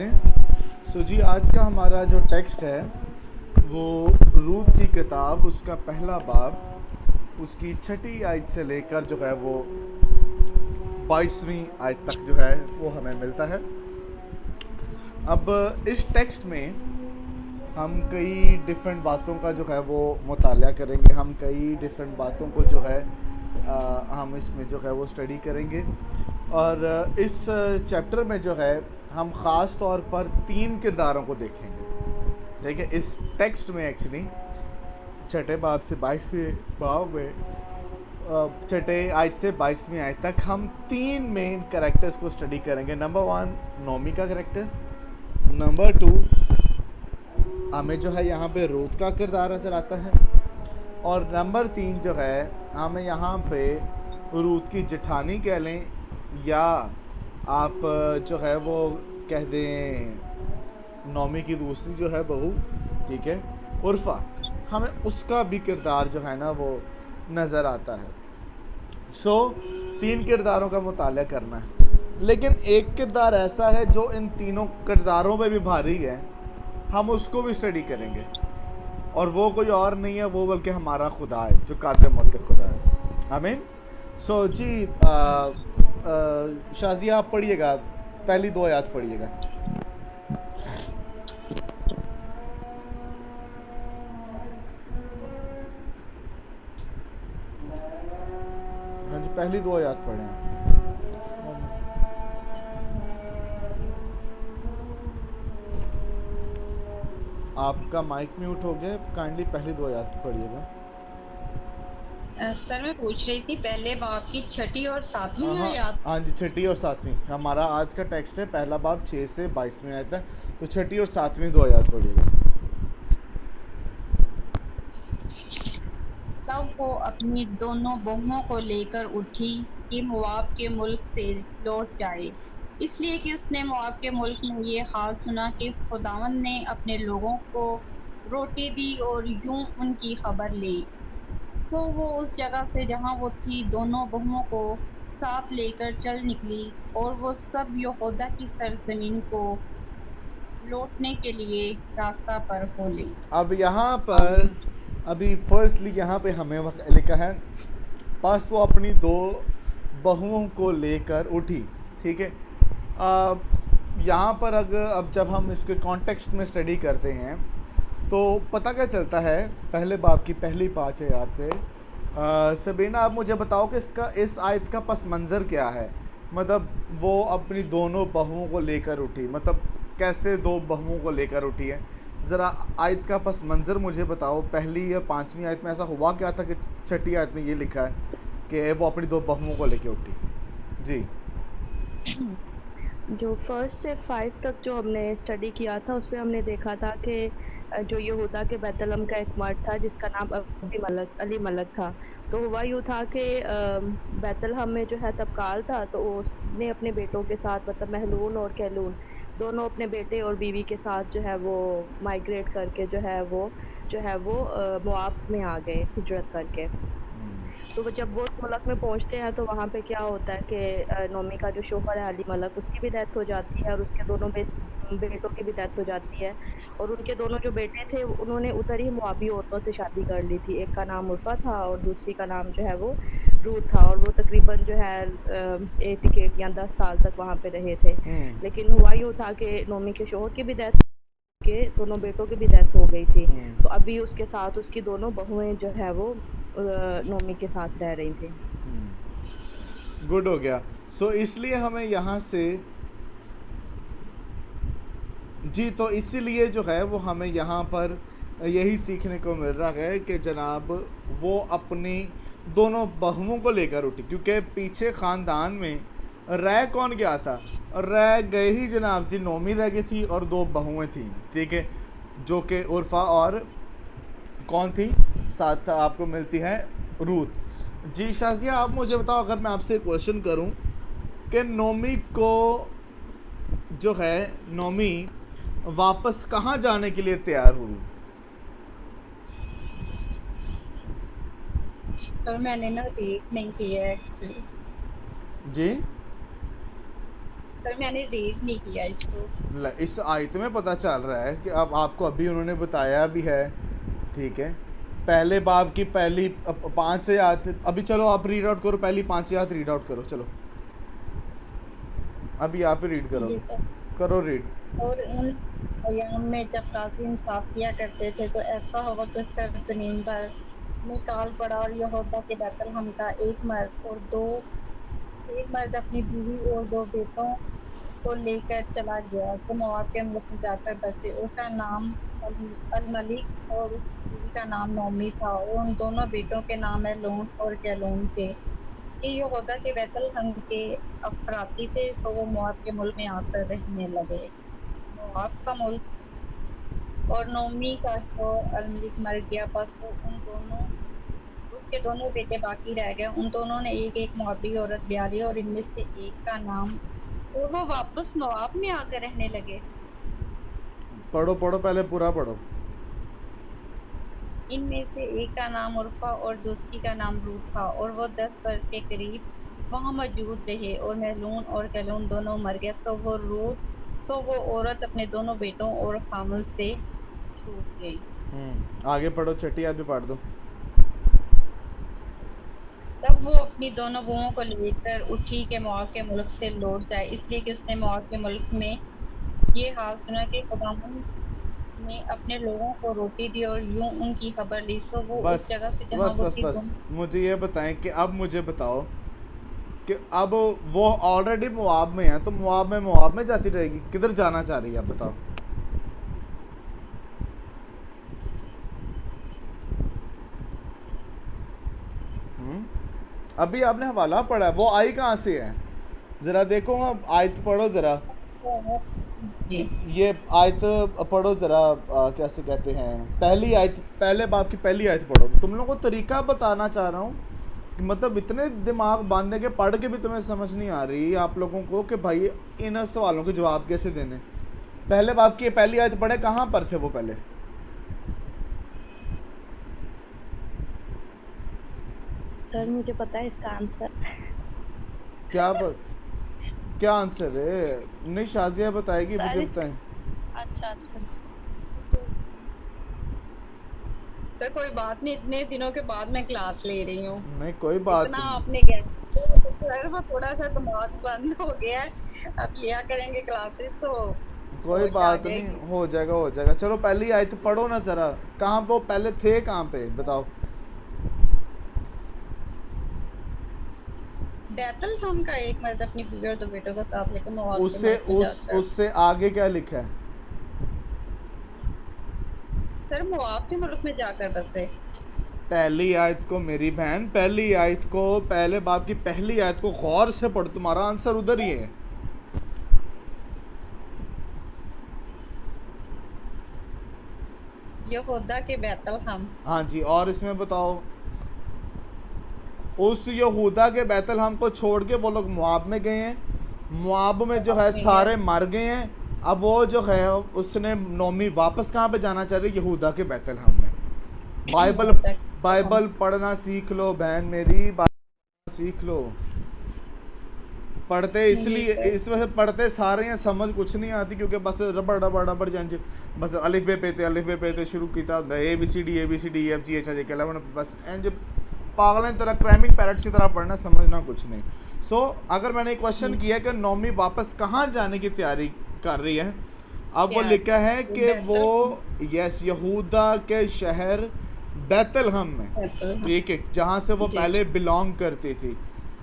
जी आज का हमारा जो टेक्स्ट है वो रूत की किताब उसका पहला बाब उसकी छठी आयत से लेकर जो है वो 22वीं आयत तक जो है वो हमें मिलता है। अब इस टेक्स्ट में हम कई डिफरेंट बातों का जो है वो मुताला करेंगे, हम कई डिफरेंट बातों को जो है हम इसमें जो है वो स्टडी करेंगे। और इस चैप्टर में जो है हम ख़ास तौर पर 3 किरदारों को देखेंगे। ठीक है, इस टेक्स्ट में एक्चुअली छठे बाब से 22वें बाब में छठे आयत से 22वीं आयत तक हम 3 मेन कैरेक्टर्स को स्टडी करेंगे। नंबर 1 नोमी का कैरेक्टर, नंबर 2 हमें जो है यहाँ पे रूत का किरदार नज़र आता है, और नंबर 3 जो है हमें यहाँ पे रूत की जेठानी कह लें या आप जो है वो कह दें नोमी की दूसरी जो है बहू, ठीक है, उर्फा, हमें उसका भी किरदार जो है ना वो नज़र आता है। सो 3 किरदारों का मुताला करना है, लेकिन एक किरदार ऐसा है जो इन तीनों किरदारों पे भी भारी है, हम उसको भी स्टडी करेंगे, और वो कोई और नहीं है वो बल्कि हमारा खुदा है जो कातिल मुतलक खुदा है। आमीन। सो जी शाजिया आप पढ़िएगा, पहली 2 आयत पढ़िएगा। हाँ जी, पहली 2 आयत पढ़ें आप। आपका माइक म्यूट हो गया, काइंडली पहली 2 आयत पढ़िएगा। सर मैं पूछ रही थी पहले बाब की छठी और सातवीं हाँ आयत। हाँ जी, छठी और सातवीं हमारा आज का टेक्स्ट है, पहला बाब 6 से 22वीं आयत है, तो छठी और सातवीं 2 आयत पढ़िएगा। तब वो अपनी दोनों बहुओं को लेकर उठी कि मोआब के मुल्क से लौट जाए, इसलिए कि उसने मोआब के मुल्क में ये हाल सुना कि खुदावंद ने अपने लोगों को रोटी दी और यूं उनकी खबर ली। तो वो उस जगह से जहाँ वो थी दोनों बहुओं को साथ लेकर चल निकली, और वो सब यहूदा की सरजमीन को लौटने के लिए रास्ता पर हो ली। अब यहाँ पर अभी फर्स्टली यहाँ पे हमें लिखा है पास वो अपनी 2 बहुओं को लेकर उठी। ठीक है, यहाँ पर अगर अब जब हम इसके कॉन्टेक्स्ट में स्टडी करते हैं तो पता क्या चलता है, पहले बाब की पहली 5 आयत पे सबीना आप मुझे बताओ कि इस आयत का पस मंज़र क्या है। मतलब वो अपनी दोनों बहुओं को लेकर उठी, मतलब कैसे 2 बहुओं को लेकर उठी है, ज़रा आयत का पस मंज़र मुझे बताओ। पहली या 5वीं आयत में ऐसा हुआ क्या था कि छठी आयत में ये लिखा है कि वो अपनी 2 बहुओं को लेकर उठी। जी जो फर्स्ट से 5 तक जो हमने स्टडी किया था उसमें हमने देखा था कि जो यहूदा के बैतलहम का एक मर्द था जिसका नाम अली मलक था। तो हुआ यूँ था कि बैतलहम में जो है तबकाल था, तो उसने अपने बेटों के साथ, मतलब महलून और कहलून दोनों अपने बेटे और बीवी के साथ जो है वो माइग्रेट करके जो है वो मोआब में आ गए हिजरत करके। तो वो जब वो उस मुल्क में पहुँचते हैं तो वहाँ पे क्या होता है कि नोमी का जो शौहर है अली मलक, उसकी भी डेथ हो जाती है और उसके दोनों बेटों की भी डेथ हो जाती है। और उनके दोनों जो बेटे थे उन्होंने उधर ही मुआबी औरतों से शादी कर ली थी। एक का नाम उर्फा था और दूसरी का नाम जो है वो रूत था, और वो तकरीबन जो है 8 या 10 साल तक वहाँ पे रहे थे। लेकिन हुआ यूँ था कि नोमी के शौहर की भी डेथ के दोनों बेटों की भी डेथ हो गई थी। तो अभी उसके साथ उसकी दोनों बहुएं जो है वो नोमी के साथ रह रही थी। गुड हो गया। सो इसलिए हमें यहाँ से जी, तो इसीलिए जो है वो हमें यहाँ पर यही सीखने को मिल रहा है कि जनाब वो अपनी दोनों बहुओं को लेकर उठी, क्योंकि पीछे ख़ानदान में रह कौन गया था, रह गए ही जनाब जी नोमी रह गई थी और 2 बहुएं थी। ठीक है, जो कि उर्फा और कौन थी, साथ आपको मिलती है रूत। जी शाजिया आप मुझे बताओ, अगर मैं आपसे क्वेश्चन करूं कि नोमी को जो है नोमी वापस कहाँ जाने के लिए तैयार हुई। पर मैंने ना रीड नहीं किया है एक्चुअली। जी सर मैंने रीड नहीं किया इसको। इस आयत में पता चल रहा है कि अब आपको अभी उन्होंने बताया भी है, ठीक है। पहले बाब की पहली 5 आयत, अभी चलो आप रीड आउट करो, पहली 5 आयत रीड आउट करो, चलो अभी आप ही रीड करो, जी सर। करो रीड। और उन अयाम में जब काजी इंसाफ किया करते थे तो ऐसा हुआ कि सरजमीन पर में काल पड़ा और यहूदा के बैतलहम का एक मर्द अपनी बीवी और 2 बेटों को लेकर चला गया तो मोआब के मुल्क में जाकर बसे। उसका नाम अल-मलिक और उसकी बीवी का नाम नोमी था और उन दोनों बेटों के नाम एलोन और कैलोन थे। ये यहूदा के बैतलहम के अफराती थे, तो वो मोआब के मुल्क में आकर रहने लगे। मोआब का मुल्क और नोमी का शौहर अल-मलिक मर गया, बस वो उसके दोनों बेटे बाकी रह गए। उन दोनों ने एक मोआबी औरत ब्याह ली और इनमें से एक का नाम, और वो वापस मोआब में आकर रहने लगे। पढ़ो पढ़ो, पहले पूरा पढ़ो। इनमें से एक का नाम उर्फा और दूसरी का नाम रूत था और वो 10 वर्ष के करीब वहाँ मौजूद रहे और महलून और कैलून दोनों मर गए। तो वो औरत अपने दोनों बेटों और खामद से छूट गई। आगे पढ़ो, छठी आयत भी पढ़ दो। तब वो अपनी दोनों बहुओं को लेकर उठी कि मोआब के मुल्क से लौट जाए, इसलिए कि उसने मोआब के मुल्क में ये हाल सुना कि खुदावंद ने अपने लोगों को रोटी दी और यूं उनकी खबर ली। तो वो बस उस जगह से जहाँ बस वो बस थी बस मुझे ये बताएं कि अब मुझे बताओ कि अब वो ऑलरेडी मुआब में है, तो मुआब में जाती रहेगी, किधर जाना चाह रही है, आप बताओ। अभी आपने हवाला पढ़ा है, वो आई कहाँ से है, जरा देखो, अब आयत पढ़ो जरा, जी। ये आयत पढ़ो जरा, कैसे कहते हैं, पहली आयत, पहले बाब की पहली आयत पढ़ो। तुम लोगों को तरीका बताना चाह रहा हूँ कि मतलब इतने दिमाग बांधने के पढ़ के भी तुम्हें समझ नहीं आ रही आप लोगों को कि भाई इन सवालों के जवाब कैसे देने। पहले बाब की पहली आयत पढ़े, कहाँ पर थे वो पहले? सर मुझे पता है इसका आंसर। क्या आंसर है? नहीं, शाजिया बताएगी, मुझे बताएं। अच्छा सर कोई बात नहीं, इतने दिनों के बाद मैं क्लास ले रही हूँ। नहीं कोई बात इतना नहीं, आपने क्या सर, वो थोड़ा सा दिमाग बंद हो गया है। अब लिया करेंगे क्लासेस तो कोई होश आ बात नहीं, जाएगी। हो जाएगा। चलो पहली आयत पढ़ो ना जरा, कहाँ वो पहले थे, कहाँ पे बताओ। बैतलहम का एक मर्द अपनी बीवी और 2 बेटों का साथ लेकर मोआब के उससे मुल्क में जाता है। उससे आगे क्या लिखा है? सर मोआब के मुल्क में जाकर बसे। पहली आयत को मेरी बहन, पहली आयत को, पहले बाब की पहली आयत को गौर से पढ़ो, तुम्हारा आंसर उधर ही है। यहूदा के बैतलहम। हाँ जी, और इसमें बताओ, उस यहूदा के बैतलहम को छोड़ के वो लोग मुआब में गए हैं, मुआब में जो है सारे मर गए हैं। अब वो जो है उसने नोमी वापस कहाँ पे जाना चाह रही है? यहूदा के बैतलहम में। बाइबल पढ़ना सीख लो बहन मेरी, बाइबल सीख लो। पढ़ते इसलिए इस वजह से पढ़ते सारे हैं, समझ कुछ नहीं आती क्योंकि बस रबड़ जान, बस अलिफ बे पे शुरू किया होता है, ABCD EFG HIJ बस एंड पागल तरह क्रैमिंग पैरट्स की तरह पढ़ना, समझना कुछ नहीं। सो अगर मैंने एक क्वेश्चन किया कि नोमी वापस कहाँ जाने की तैयारी कर रही है, अब वो लिखा है कि वो यहूदा के शहर बैतलहम में, ठीक है, जहाँ से वो पहले बिलोंग करती थी,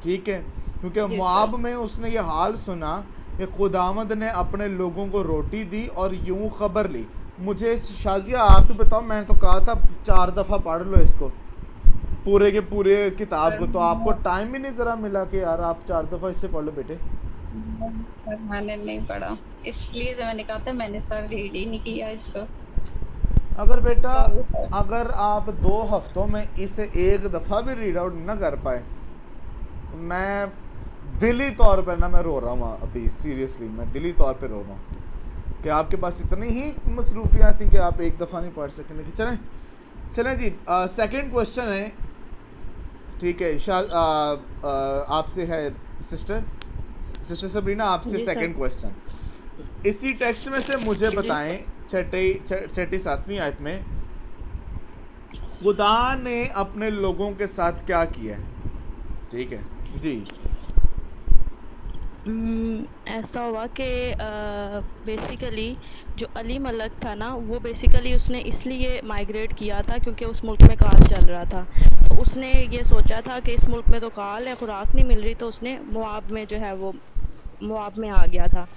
ठीक है, क्योंकि मुआब में उसने ये हाल सुना कि खुदावंद ने अपने लोगों को रोटी दी और यूं खबर ली। मुझे शाजिया आप ही बताओ, मैंने तो कहा था 4 दफ़ा पढ़ लो इसको, पूरे के पूरे किताब को, तो आपको टाइम ही नहीं ज़रा मिला कि यार आप 4 दफ़ा इससे पढ़ लो बेटे। मैंने नहीं पढ़ा, इसलिए तो मैंने कहा था, मैंने सर रीड ही नहीं किया इसको। अगर बेटा अगर आप 2 हफ्तों में इसे 1 दफ़ा भी रीड आउट ना कर पाए, मैं दिली तौर पर ना, मैं रो रहा हूँ अभी, सीरियसली मैं दिली तौर पे रो रहा हूँ कि आपके पास इतनी ही मसरूफियात थी कि आप 1 दफ़ा नहीं पढ़ सकें। लेकिन चलें जी, सेकंड क्वेश्चन है, ठीक है, आपसे है सिस्टर, सिस्टर सबरीना आपसे जी सर। सेकंड क्वेश्चन, इसी टेक्स्ट में से मुझे जी। बताएं छठी सातवीं आयत में खुदा ने अपने लोगों के साथ क्या किया है? ठीक है जी। ऐसा हुआ कि बेसिकली जो अली मलक था ना, वो बेसिकली उसने इसलिए माइग्रेट किया था क्योंकि उस मुल्क में काल चल रहा था। तो उसने ये सोचा था कि इस मुल्क में तो काल है, खुराक नहीं मिल रही, तो उसने मोआब में जो है वो मोआब में आ गया था।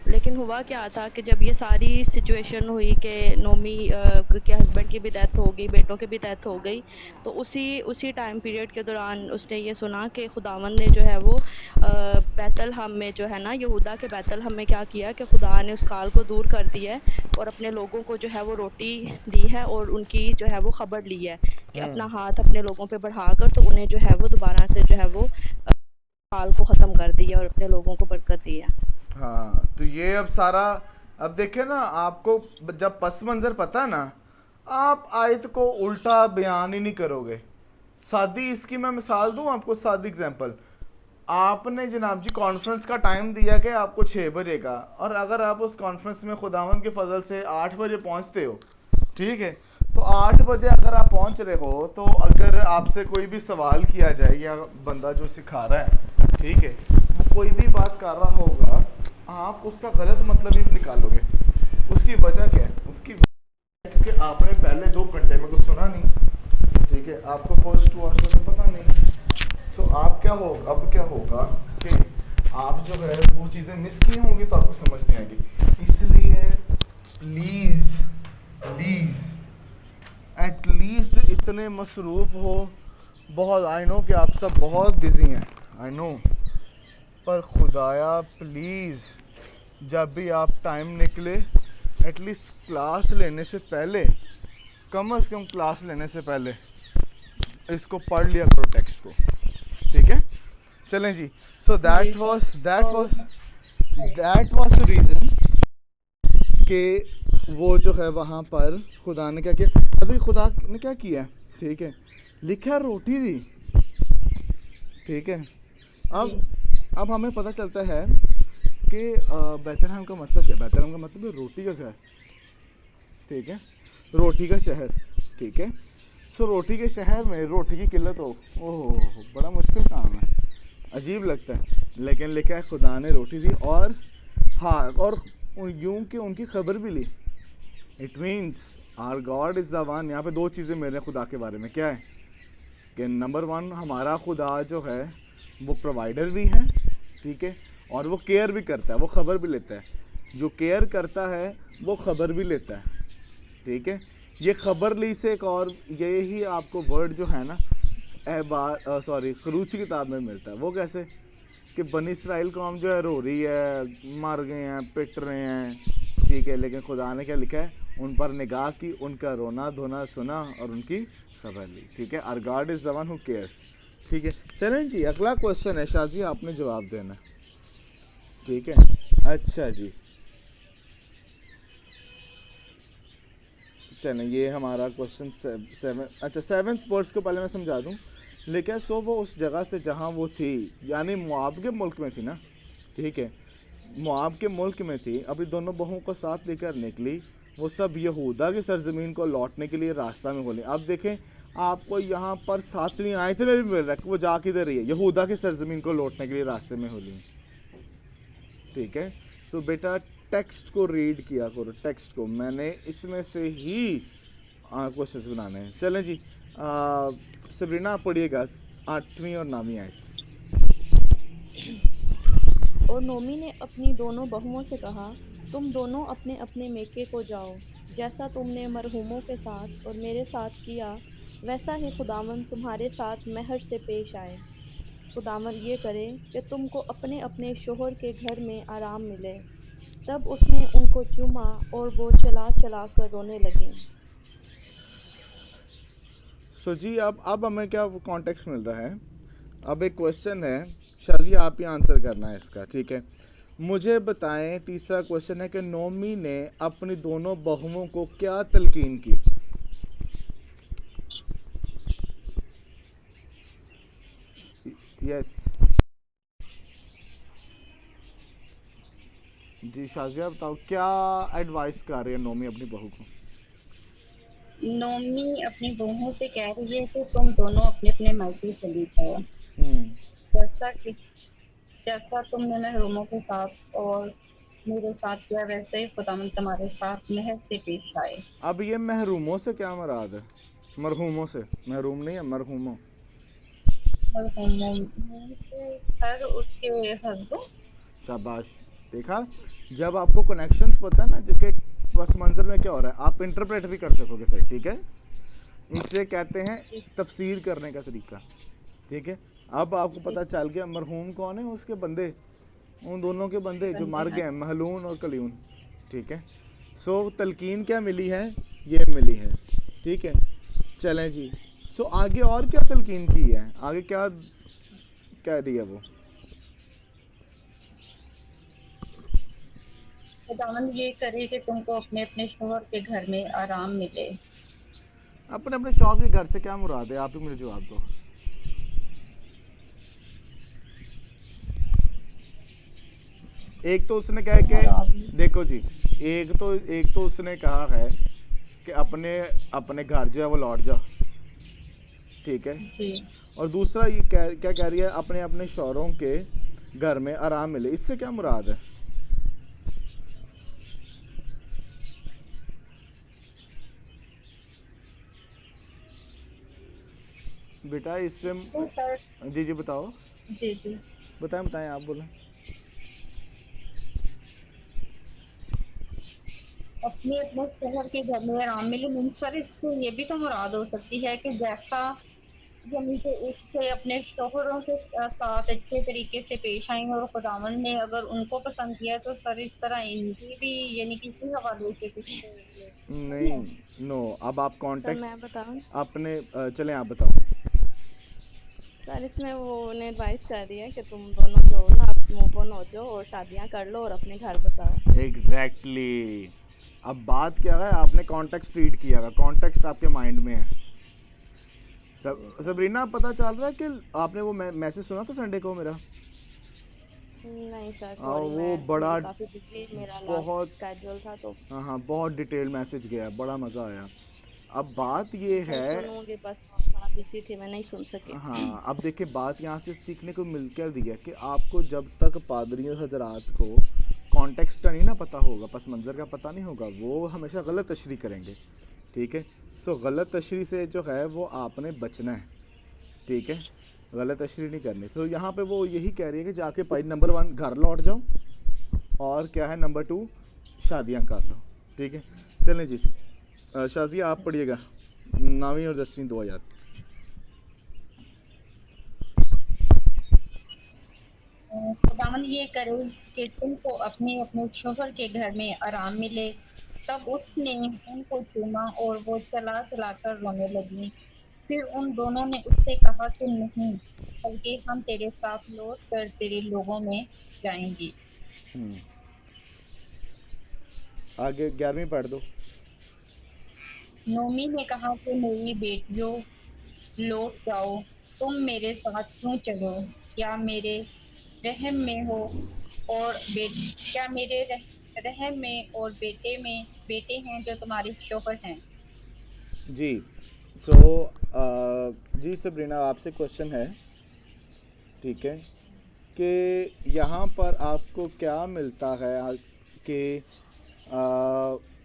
लेकिन हुआ क्या था कि जब ये सारी सिचुएशन हुई कि नोमी के हस्बैंड की भी डेथ हो गई, बेटों की भी डेथ हो गई, तो उसी टाइम पीरियड के दौरान उसने ये सुना कि खुदावन ने जो है वो बैतलहम में जो है ना, यहूदा के बैतलहम में क्या किया कि खुदा ने उस काल को दूर कर दिया है और अपने लोगों को जो है वो रोटी दी है और उनकी जो है वो खबर ली है कि अपना हाथ अपने लोगों पे बढ़ाकर तो उन्हें जो है वो दोबारा से जो है वो काल को ख़त्म कर दिया और अपने लोगों को बरकत दी है। हाँ, तो ये अब सारा, अब देखिए ना, आपको जब पस मंज़र पता है ना, आप आयत को उल्टा बयान ही नहीं करोगे। सादी इसकी मैं मिसाल दूं आपको, सादी एग्जांपल, आपने जनाब जी कॉन्फ्रेंस का टाइम दिया कि आपको 6 बजे का, और अगर आप उस कॉन्फ्रेंस में खुदावंद के फजल से 8 बजे पहुंचते हो, ठीक है, तो 8 बजे अगर आप पहुंच रहे हो, तो अगर आपसे कोई भी सवाल किया जाए या बंदा जो सिखा रहा है, ठीक है, वो कोई भी बात कर रहा होगा, आप उसका गलत मतलब ही निकालोगे। उसकी वजह क्या है? उसकी क्योंकि आपने पहले 2 घंटे में कुछ सुना नहीं, ठीक है, आपको फर्स्ट 2 आवर्स में पता नहीं। सो आप क्या होगा, अब क्या होगा कि आप जो है वो चीज़ें मिस की होंगी तो आपको समझ नहीं आएगी। इसलिए प्लीज़ प्लीज़ एटलीस्ट इतने मसरूफ़ हो, बहुत, आई नो कि आप सब बहुत बिजी हैं, आई नो, पर खुदाया प्लीज़ जब भी आप टाइम निकले, एटलीस्ट क्लास लेने से पहले, कम से कम क्लास लेने से पहले इसको पढ़ लिया करो टेक्स्ट को, ठीक है? चलें जी। So that was the reason कि वो जो है वहाँ पर खुदा ने क्या किया। अभी खुदा ने क्या किया, ठीक है, लिखा रोटी दी, ठीक है। अब हमें पता चलता है कि बैतलहम का मतलब क्या? बैतलहम का मतलब है रोटी का घर, ठीक है, रोटी का शहर, ठीक है। सो रोटी के शहर में रोटी की किल्लत हो, ओह बड़ा मुश्किल काम है, अजीब लगता है, लेकिन लिखा है खुदा ने रोटी दी, और हाँ, और यूं कि उनकी खबर भी ली। It means our God is the one. यहाँ पे 2 चीज़ें मेरे खुदा के बारे में क्या है कि नंबर 1, हमारा खुदा जो है वो प्रोवाइडर भी है, ठीक है, और वो केयर भी करता है, वो खबर भी लेता है। जो केयर करता है वो खबर भी लेता है, ठीक है। ये खबर ली से एक और यही आपको वर्ड जो है ना खरूज की किताब में मिलता है। वो कैसे कि बनी इसराइल कौम जो है रो रही है, मर गए हैं, पिट रहे हैं, ठीक है, लेकिन खुदा ने क्या लिखा है, उन पर निगाह की, उनका रोना धोना सुना और उनकी खबर ली, ठीक है। Our God is the one who cares, ठीक है। चलें जी, अगला क्वेश्चन है, शाजी आपने जवाब देना, ठीक है। अच्छा जी, चलें, ये हमारा क्वेश्चन 7, अच्छा 7th वर्ड्स को पहले मैं समझा दूं। लेकिन सो वो उस जगह से जहाँ वो थी, यानी मोआब के मुल्क में थी ना, ठीक है, मोआब के मुल्क में थी। अभी दोनों बहुओं को साथ लेकर निकली, वो सब यहूदा की सरजमीन को लौटने के लिए रास्ता में बोले। अब देखें, आपको यहाँ पर 7वीं आयत में भी मिल रहा है कि वो जा किधर रही है, यहूदा की सरजमीन को लौटने के लिए रास्ते में होली, ठीक है। सो बेटा टेक्स्ट को रीड किया करो, टेक्स्ट को, मैंने इसमें से ही क्वेश्चंस बनाने हैं। चलें जी, सबरीना आप पढ़िएगा 8वीं और 9वीं आयत। और नोमी ने अपनी दोनों बहुओं से कहा, तुम दोनों अपने अपने मेके को जाओ, जैसा तुमने मरहूमों के साथ और मेरे साथ किया, वैसा ही खुदावन तुम्हारे साथ महर से पेश आए। खुदावन ये करे कि तुमको अपने अपने शोहर के घर में आराम मिले। तब उसने उनको चूमा और वो चला चला कर रोने लगे। सो जी, अब हमें क्या कॉन्टेक्स्ट मिल रहा है। अब एक क्वेश्चन है, शाजी आप ही आंसर करना है इसका, ठीक है। मुझे बताएं, तीसरा क्वेश्चन है कि नोमी ने अपनी दोनों बहुओं को क्या तलकीन की? यस, जी शाजिया बताओ, क्या एडवाइस कर रही है नोमी अपनी बहू को? नोमी अपनी बहू से कह रही है कि तुम दोनों अपने अपने मायके चली जाओ। हम्म। जैसा कि जैसा तुमने महरूमों के साथ और मेरे साथ किया, वैसे ही खुदावंद तुम्हारे साथ महज से पेश आए। अब ये महरूमों से क्या मुराद है? मरहूमों से, महरूम नहीं है, मरहूमों। मरहूमों से सर उसके हस्बैंड। शाबाश। देखा, जब आपको कनेक्शंस पता है ना, जबकि पस मंज़र में क्या हो रहा है, आप इंटरप्रेट भी कर सकोगे सही, ठीक है। इसे कहते हैं तफसीर करने का तरीका, ठीक है। अब आपको पता चल गया मरहूम कौन है, उसके बंदे, उन दोनों के बंदे जो मर गए हैं, महलून और कलीन, ठीक है। सो तलकीन क्या मिली है, ये मिली है, ठीक है। चलें जी। सो आगे और क्या तलकीन की है, आगे क्या कह रही है वो? खुदावंद ये करे कि तुमको अपने अपने शोहर के घर में आराम मिले। अपने अपने शौक के घर से क्या मुराद है, आप ही मुझे जवाब दो। एक तो उसने कहा कि देखो जी, एक तो उसने कहा है कि अपने अपने घर जो है वो लौट जा, ठीक है। जी। और दूसरा ये क्या कह रही है, अपने अपने शौहरों के घर में आराम मिले, इससे क्या मुराद है? बेटा इससे तो सर। जी जी बताओ, जी जी। बताएं बताएं, आप बोलें। अपने अपने शोहर के घर में आराम मिले मीन्स सर इससे ये भी तो मुराद हो सकती है कि जैसा यानी कि उससे अपने शोहरों के साथ अच्छे तरीके से पेश आई और खुदावन ने अगर उनको पसंद किया तो सर इस तरह इनकी भी यानी कि इसी हवाले से कुछ नहीं है। नहीं, नो, अब आप सर कॉन्टेक्स्ट मैं बताऊँ? अपने चलें आप बताओ। सर इसमें वो उन्हें एडवाइस कर रही है कि तुम दोनों जो हो ना मूव ऑन हो जाओ और शादियां कर लो और अपने घर बसाओ। एग्जैक्टली। अब बात क्या है, आपने कॉन्टेक्स्ट रीड किया है, कॉन्टेक्स्ट आपके माइंड में है। सबरीना, पता चल रहा है कि आपने वो मैसेज सुना था संडे को मेरा? नहीं सर सॉरी, वो मैं बड़ा, काफ़ी बिजी, मेरा बहुत, लास्ट स्केड्यूल था तो। हाँ हाँ, बहुत डिटेल मैसेज गया, बड़ा मज़ा आया। अब बात ये मैं है, सुनूंगी, बस थोड़ा बिजी थी, मैं नहीं सुन सकी। हाँ, अब देखिए बात यहाँ से सीखने को मिल क्या रही है कि आपको जब तक पादरियों हजरात को कॉन्टेक्स्ट का नहीं ना पता होगा, पस मंज़र का पता नहीं होगा, वो हमेशा गलत तशरीह करेंगे, ठीक है। सो गलत तशरीह से जो है वो आपने बचना है, ठीक है, गलत तशरीह नहीं करनी। तो यहाँ पे वो यही कह रही है कि जाके पॉइंट नंबर 1 घर लौट जाओ, और क्या है नंबर 2 शादियाँ कर लो, ठीक है। चलें जी, शाजिया आप पढ़िएगा 9वीं और 10वीं दुआ याद। खुदावन ये करे कि तुमको अपने अपने शोहर के घर में आराम मिले। तब उसने उनको चूमा और वो चला चला कर रोने लगी। फिर उन दोनों ने उससे कहा कि नहीं, बल्कि हम तेरे साथ लौट कर तेरे लोगों में जाएंगे। आगे 11वीं पढ़ दो। नोमी ने कहा कि मेरी बेटियों, लौट जाओ, तुम मेरे साथ क्यों चलो? क्या मेरे रहम में हो और क्या मेरे रहम में और बेटे हैं जो तुम्हारे शोहर हैं। जी। सो जी सबरीना, आपसे क्वेश्चन है, ठीक है, कि यहाँ पर आपको क्या मिलता है कि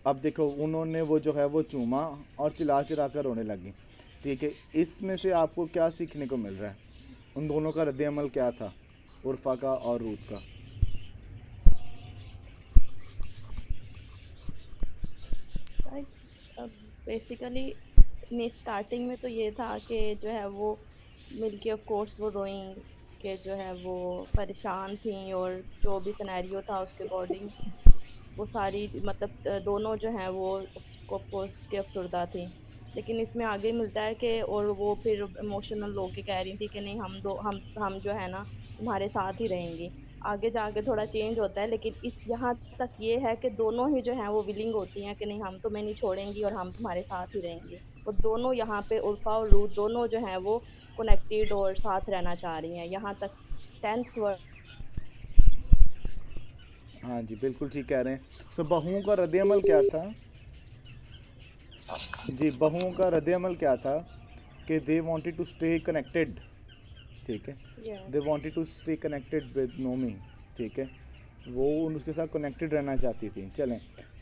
अब देखो उन्होंने वो जो है वो चूमा और चिल्ला चिल्ला कर रोने लगी, ठीक है। इसमें से आपको क्या सीखने को मिल रहा है, उन दोनों का रद्द अमल क्या था, उर्फा का और रूत का? बेसिकली स्टार्टिंग में तो ये था कि जो है वो मिलके ऑफ कोर्स वो रोई कि जो है वो परेशान थी और जो भी सिनेरियो था उसके अकॉर्डिंग वो सारी मतलब दोनों जो हैं वो ऑफ कोर्स के अफसरदा थी। लेकिन इसमें आगे मिलता है कि और वो फिर इमोशनल होके कह रही थी कि नहीं हम जो है ना तुम्हारे साथ ही रहेंगे। आगे जाके थोड़ा चेंज होता है, लेकिन इस यहाँ तक ये है कि दोनों ही जो हैं वो विलिंग होती हैं कि नहीं हम तुम्हें नहीं छोड़ेंगी और हम तुम्हारे साथ ही रहेंगे। वो दोनों यहाँ पे उल्फा और रूथ दोनों जो हैं वो कनेक्टेड और साथ रहना चाह रही हैं। यहाँ तक 10th वर्ड हाँ जी, बिल्कुल ठीक कह रहे हैं। तो बहुओं का रद्द-ए-अमल क्या था? जी, बहुओं का रद्द-ए-अमल क्या था कि they wanted to stay connected, ठीक है? Yes. They wanted to stay connected with Naomi, ठीक है? वो उसके साथ कनेक्टेड रहना चाहती थी। चलें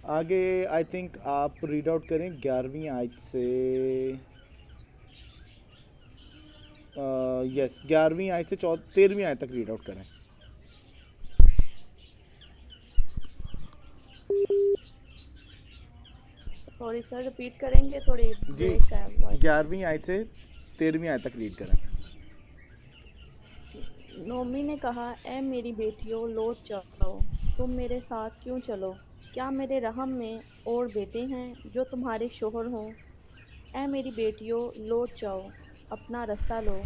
आगे, आई थिंक आप रीड आउट करें 11वीं आयत से। यस, 11वीं आयत से 13वीं आयत तक रीड आउट करें। सॉरी सर, रिपीट करेंगे? थोड़ी जी, ब्रेक है वॉइस। 11वीं आयत से 13वीं आयत तक रीड करें। नोमी ने कहा, ए मेरी बेटियों, लौट जाओ, तुम मेरे साथ क्यों चलो? क्या मेरे रहम में और बेटे हैं जो तुम्हारे शोहर हों? ए मेरी बेटियों, लौट जाओ, अपना रास्ता लो,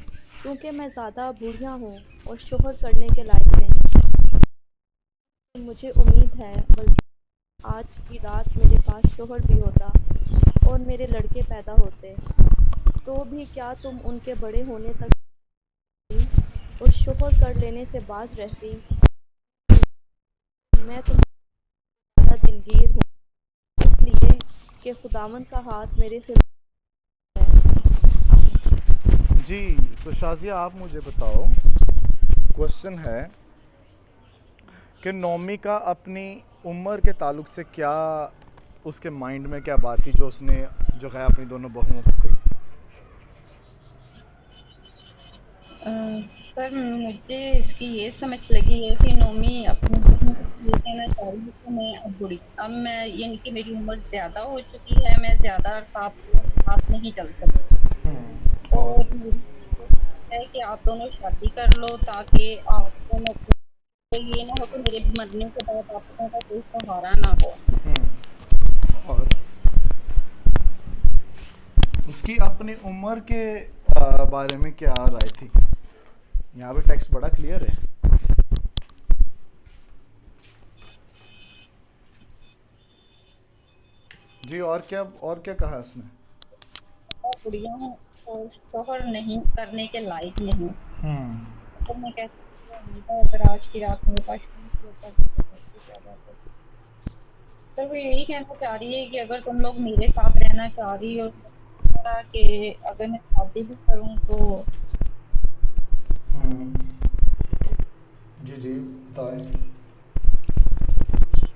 क्योंकि मैं ज़्यादा बूढ़िया हूँ और शोहर करने के लायक नहीं। मुझे उम्मीद है, बल्कि आज की रात मेरे पास शोहर भी होता और मेरे लड़के पैदा होते, तो भी क्या तुम उनके बड़े होने तक और शोहर कर लेने से बाज रहती? मैं तुमसे ज़्यादा दिलगीर हूँ, इसलिए कि खुदावंद का हाथ मेरे सिर पर है। आमीन। जी, तो शाज़िया आप मुझे बताओ, क्वेश्चन है कि नोमी का अपनी उम्र के ताल्लुक से क्या, उसके माइंड में क्या बात थी जो उसने जो है अपनी दोनों बहुओं को कही? सर मुझे इसकी ये समझ लगी है कि नोमी अपनी बहन को ये कहना चाह रही है कि मैं अब बूढ़ी, अब मैं यानी कि मेरी उम्र ज़्यादा हो चुकी है, मैं ज़्यादा अरसा आपके साथ नहीं चल सकती और मेरी कोशिश है कि आप दोनों शादी कर लो ताकि आप दोनों को ये ना हो कि मेरे मरने के बाद आप लोगों का कोई सहारा ना हो। और उसकी अपनी उम्र के बारे में क्या राय थी? यहाँ पे टेक्स्ट बड़ा क्लियर है। जी, और क्या कहा उसने? और बुढ़िया हूँ और शोहर नहीं करने के लायक नहीं, तो मैं कहती हूँ अगर आज की रात मेरे पास शौक होता तो बहुत ज़्यादा होता। सर वो यही कहना चाह रही है कि अगर तुम लोग मेरे साथ रहना चाह रही हो कि अगर मैं शादी भी करूँ तो जी जी, बताएं।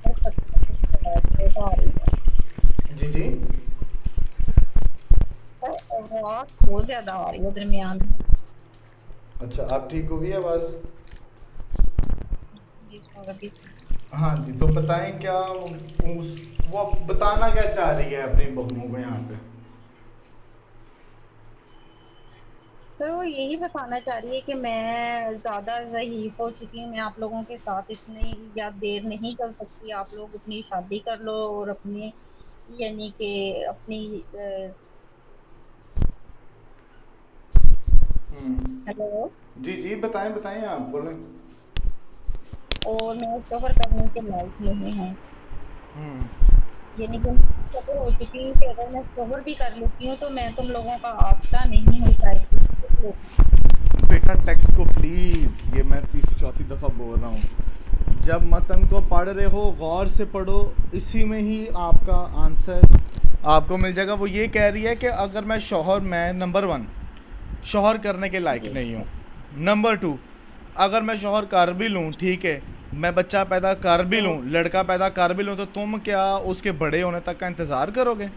बहुत अच्छा आ रही है। जी जी, सर आवाज़ बहुत ज़्यादा आ रही है दरमियान में। अच्छा, आप ठीक हो गई आवाज़? जी सर अभी हाँ जी, तो बताएं क्या वो बताना क्या चाह रही है अपनी बहुओं को यहाँ पे? सर वो यही बताना चाह रही है कि मैं ज़्यादा ज़ईफ़ हो चुकी हूँ, मैं आप लोगों के साथ इतनी या देर नहीं कर सकती, आप लोग अपनी शादी कर लो और अपने यानी कि अपनी हेलो जी जी, बताएं बताएं, आप बोलें। और मैं सफ़र करने के लायक नहीं हूँ, हम्म यानी कि सफ़र हो चुकी हूँ कि अगर मैं सफ़र भी कर लेती हूँ तो मैं तुम लोगों का आसरा नहीं हो पाएगी। बेटा टेक्स्ट को प्लीज़, ये मैं तीसरी चौथी दफ़ा बोल रहा हूँ, जब मतन को पढ़ रहे हो गौर से पढ़ो, इसी में ही आपका आंसर आपको मिल जाएगा। वो ये कह रही है कि अगर मैं नंबर 1 शौहर करने के लायक जी नहीं हूँ, नंबर 2 अगर मैं शौहर कर भी लूँ, ठीक है, मैं बच्चा पैदा कर भी लूँ, लड़का पैदा कर भी लूँ, तो तुम क्या उसके बड़े होने तक का इंतज़ार करोगे?